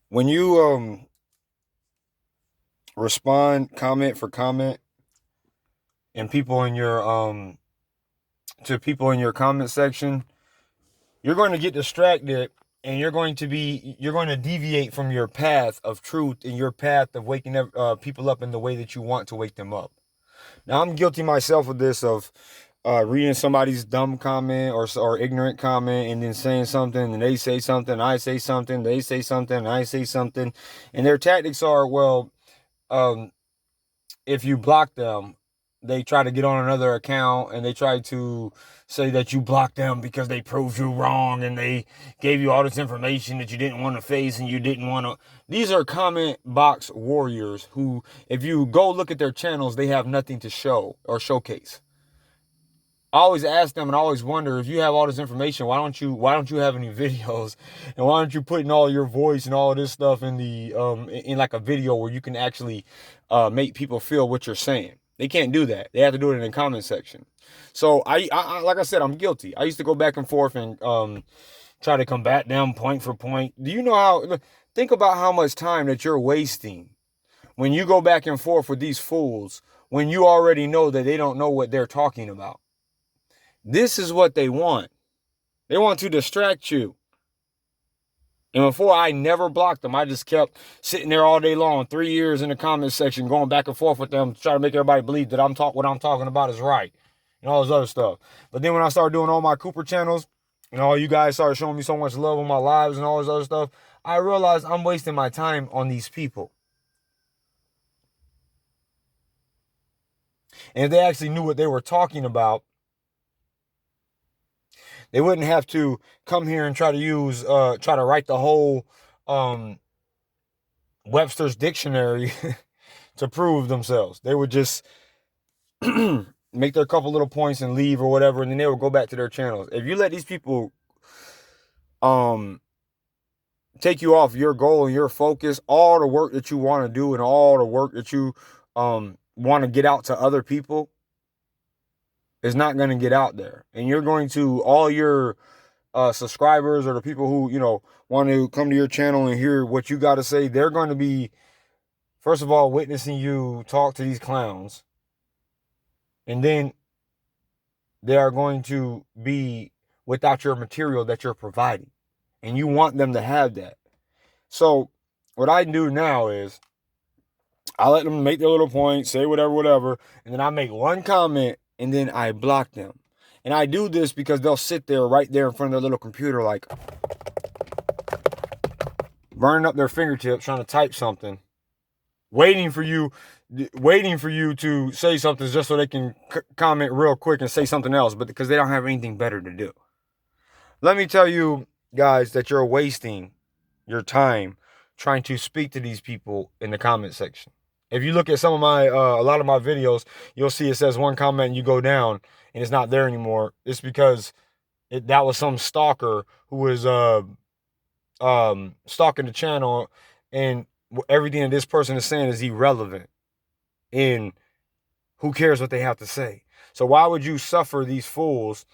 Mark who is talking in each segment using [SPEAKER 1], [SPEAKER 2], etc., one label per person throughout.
[SPEAKER 1] When you respond comment for comment and people in your to people in your comment section, you're going to get distracted and you're going to deviate from your path of truth and your path of waking up people up in the way that you want to wake them up. Now I'm guilty myself of this, of reading somebody's dumb comment or ignorant comment and then saying something and they say something, I say something, they say something, I say something, and their tactics are, well, um, if you block them, they try to get on another account and they try to say that you blocked them because they proved you wrong and they gave you all this information that you didn't want to face and you didn't want to. These are comment box warriors who, if you go look at their channels, they have nothing to show or showcase. I always ask them and I always wonder, if you have all this information, why don't you have any videos, and why aren't you putting all your voice and all of this stuff in the in like a video where you can actually make people feel what you're saying? They can't do that. They have to do it in the comment section. So I like I said, I'm guilty. I used to go back and forth and try to combat them point for point. Do you know how? Think about how much time that you're wasting when you go back and forth with these fools when you already know that they don't know what they're talking about. This is what they want. They want to distract you. And before, I never blocked them. I just kept sitting there all day long, 3 years in the comment section, going back and forth with them, trying to make everybody believe that what I'm talking about is right, and all this other stuff. But then when I started doing all my Cooper channels, and all you guys started showing me so much love on my lives and all this other stuff, I realized I'm wasting my time on these people. And if they actually knew what they were talking about, they wouldn't have to come here and try to write the whole um, Webster's dictionary to prove themselves. They would just make their couple little points and leave or whatever, and then they would go back to their channels. If you let these people um, take you off your goal and your focus, all the work that you want to do and all the work that you want to get out to other people is not going to get out there, and you're going to all your subscribers or the people who want to come to your channel and hear what you got to say, they're going to be, first of all, witnessing you talk to these clowns, and then they are going to be without your material that you're providing, and you want them to have that. So what I do now is I let them make their little point, say whatever, and then I make one comment and then I block them. And I do this because they'll sit there right there in front of their little computer, like burning up their fingertips trying to type something, waiting for you to say something just so they can comment real quick and say something else, but because they don't have anything better to do. Let me tell you guys that you're wasting your time trying to speak to these people in the comment section. If you look at some of my a lot of my videos, you'll see it says one comment and you go down and it's not there anymore. It's because that was some stalker who was stalking the channel, and everything that this person is saying is irrelevant, and who cares what they have to say. So why would you suffer these fools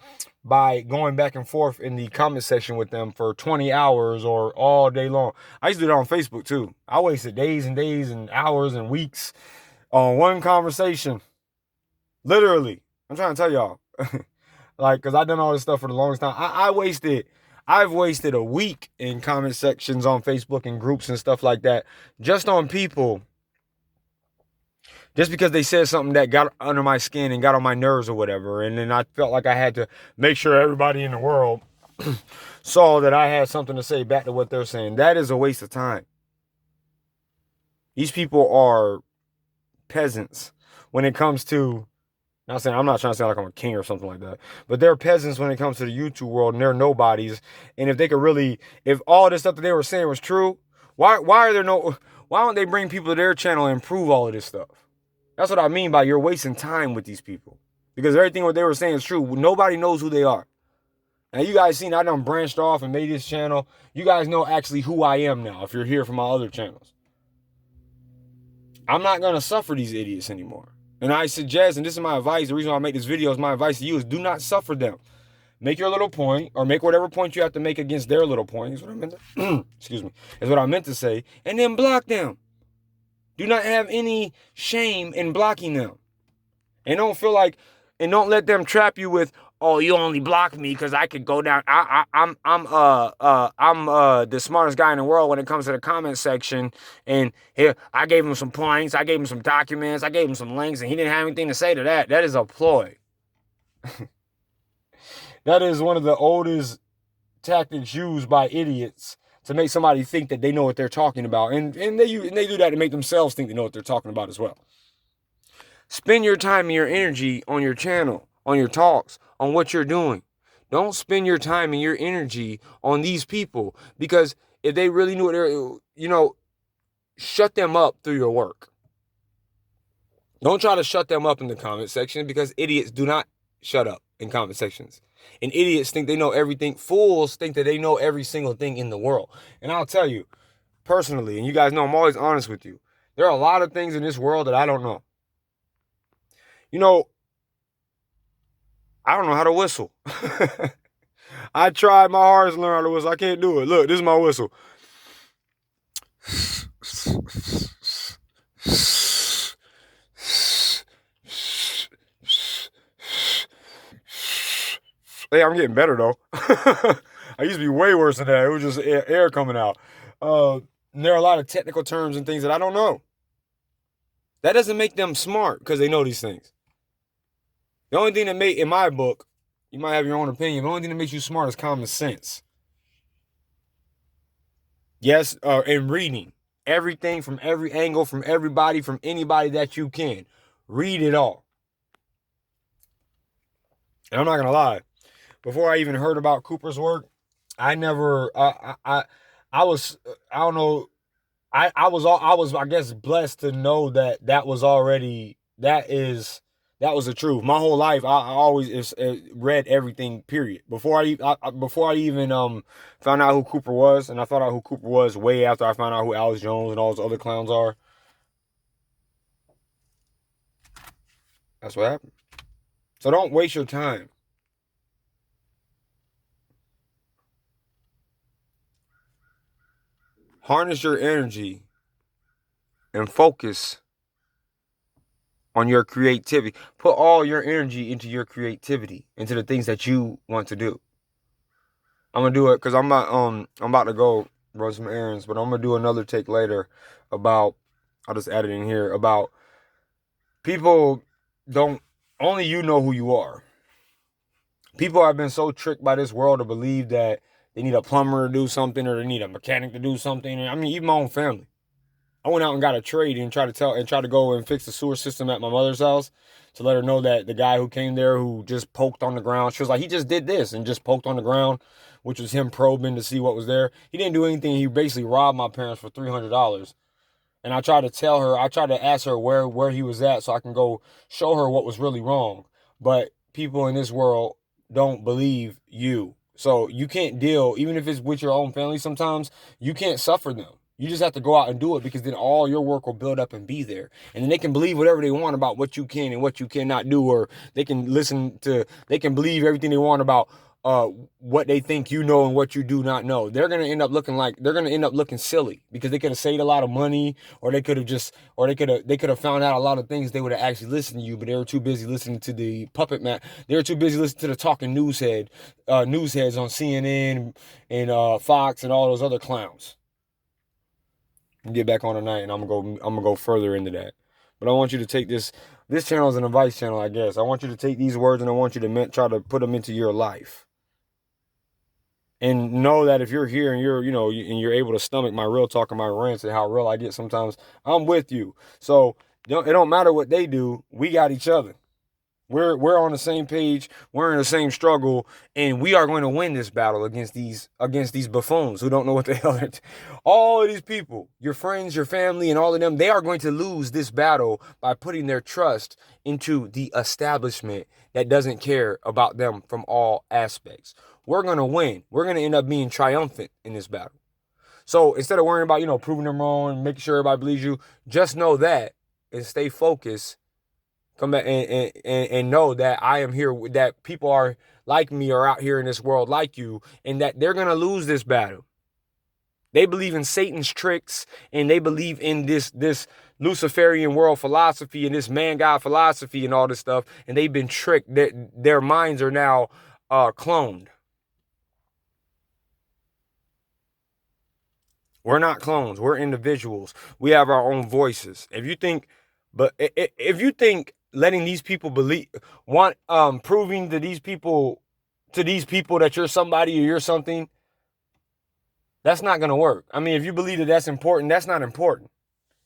[SPEAKER 1] by going back and forth in the comment section with them for 20 hours or all day long? I used to do that on Facebook too. I wasted days and days and hours and weeks on one conversation. Literally. I'm trying to tell y'all. Like, because I've done all this stuff for the longest time. I've wasted a week in comment sections on Facebook and groups and stuff like that, just on people, just because they said something that got under my skin and got on my nerves or whatever. And then I felt like I had to make sure everybody in the world saw that I had something to say back to what they're saying. That is a waste of time. These people are peasants when it comes to, I'm not trying to sound like I'm a king or something like that, but they're peasants when it comes to the YouTube world, and they're nobodies. And if they could really, if all this stuff that they were saying was true, why don't they bring people to their channel and prove all of this stuff? That's what I mean by you're wasting time with these people, because everything what they were saying is true. Nobody knows who they are. Now you guys seen I done branched off and made this channel. You guys know actually who I am now if you're here from my other channels. I'm not going to suffer these idiots anymore. And I suggest, and this is my advice, the reason why I make this video is my advice to you is do not suffer them. make your little point, or make whatever point you have to make against their little point, is what I meant to, excuse me, is what I meant to say, and then block them. Do not have any shame in blocking them. And don't feel like, and don't let them trap you with, oh, you only block me because I could go down. I'm the smartest guy in the world when it comes to the comment section. And here, I gave him some points, I gave him some documents, I gave him some links, and he didn't have anything to say to that. That is a ploy. That is one of the oldest tactics used by idiots to make somebody think that they know what they're talking about. And they do that to make themselves think they know what they're talking about as well. Spend your time and your energy on your channel, on your talks, on what you're doing. Don't spend your time and your energy on these people, because if they really knew what they're, shut them up through your work. Don't try to shut them up in the comment section, because idiots do not shut up in comment sections. And idiots think they know everything. Fools think that they know every single thing in the world. And I'll tell you, personally, and you guys know I'm always honest with you, there are a lot of things in this world that I don't know. I don't know how to whistle. I tried my hardest to learn how to whistle. I can't do it. Look, this is my whistle. Hey, I'm getting better though. I used to be way worse than that. It was just air coming out. And there are a lot of technical terms and things that I don't know. That doesn't make them smart because they know these things. The only thing that in my book, you might have your own opinion, but the only thing that makes you smart is common sense. Yes, and reading everything from every angle, from everybody, from anybody that you can. Read it all. And I'm not going to lie. Before I even heard about Cooper's work, I never, I was, I don't know, I was, I guess, blessed to know that was the truth. My whole life, I always read everything, period. Before I even found out who Cooper was, and I found out who Cooper was way after I found out who Alex Jones and all those other clowns are. That's what happened. So don't waste your time. Harness your energy and focus on your creativity. Put all your energy into your creativity, into the things that you want to do. I'm gonna do it because I'm about to go run some errands, but I'm gonna do another take later about, I'll just add it in here, about people only you know who you are. People have been so tricked by this world to believe that they need a plumber to do something, or they need a mechanic to do something. I mean, even my own family. I went out and got a trade and tried to go and fix the sewer system at my mother's house to let her know that the guy who came there, who just poked on the ground, she was like, he just did this and just poked on the ground, which was him probing to see what was there. He didn't do anything. He basically robbed my parents for $300. And I tried to ask her where he was at so I can go show her what was really wrong. But people in this world don't believe you. So you can't deal, even if it's with your own family sometimes, you can't suffer them. You just have to go out and do it, because then all your work will build up and be there. And then they can believe whatever they want about what you can and what you cannot do, or they can believe everything they want about what they think you know and what you do not know. They're going to end up looking silly, because they could have saved a lot of money, or they could have found out a lot of things they would have actually listened to you, but they were too busy listening to the puppet man. They were too busy listening to the talking newsheads on CNN and Fox and all those other clowns. Get back on tonight, and I'm gonna go further into that. But I want you to take this channel as an advice channel, I guess. I want you to take these words and I want you to try to put them into your life. And know that if you're here and you're able to stomach my real talk and my rants and how real I get sometimes, I'm with you. So it don't matter what they do, we got each other. We're on the same page. We're in the same struggle, and we are going to win this battle against these buffoons who don't know what the hell they're all of these people, your friends, your family, and all of them, they are going to lose this battle by putting their trust into the establishment that doesn't care about them from all aspects. We're going to win. We're going to end up being triumphant in this battle. So instead of worrying about, proving them wrong and making sure everybody believes you, just know that and stay focused Come back and know that I am here, that people are like me are out here in this world like you, and that they're going to lose this battle. They believe in Satan's tricks, and they believe in this Luciferian world philosophy and this man-God philosophy and all this stuff, and they've been tricked. Their minds are now cloned. We're not clones. We're individuals. We have our own voices. If you think letting these people proving to these people that you're somebody or you're something, that's not going to work. I mean, if you believe that that's important, that's not important.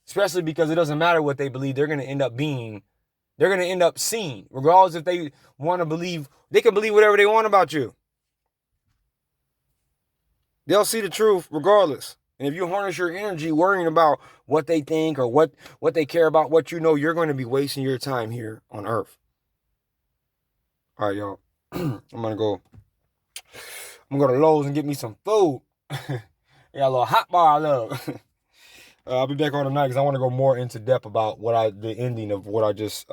[SPEAKER 1] Especially because it doesn't matter what they believe. They're going to end up seen, regardless if they want to believe. They can believe whatever they want about you. They'll see the truth regardless. And if you harness your energy worrying about what they think or what they care about, what you know, you're going to be wasting your time here on Earth. All right, y'all. I'm gonna go to Lowe's and get me some food. Got a little hot bar I love. I'll be back on tonight because I want to go more into depth about the ending of what I just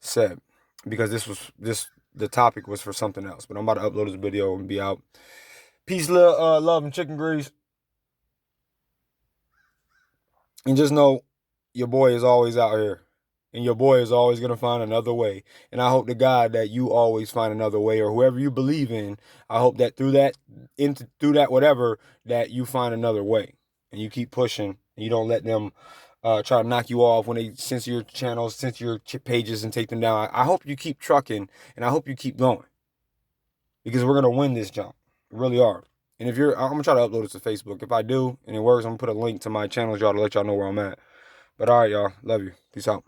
[SPEAKER 1] said, because the topic was for something else. But I'm about to upload this video and be out. Peace, love, and chicken grease. And just know your boy is always out here. And your boy is always going to find another way. And I hope to God that you always find another way, or whoever you believe in, I hope that through that whatever, that you find another way. And you keep pushing. And you don't let them try to knock you off when they censor your channels, censor your pages, and take them down. I hope you keep trucking, and I hope you keep going. Because we're going to win this jump. We really are. And I'm going to try to upload this to Facebook. If I do, and it works, I'm going to put a link to my channels, y'all, to let y'all know where I'm at. But all right, y'all. Love you. Peace out.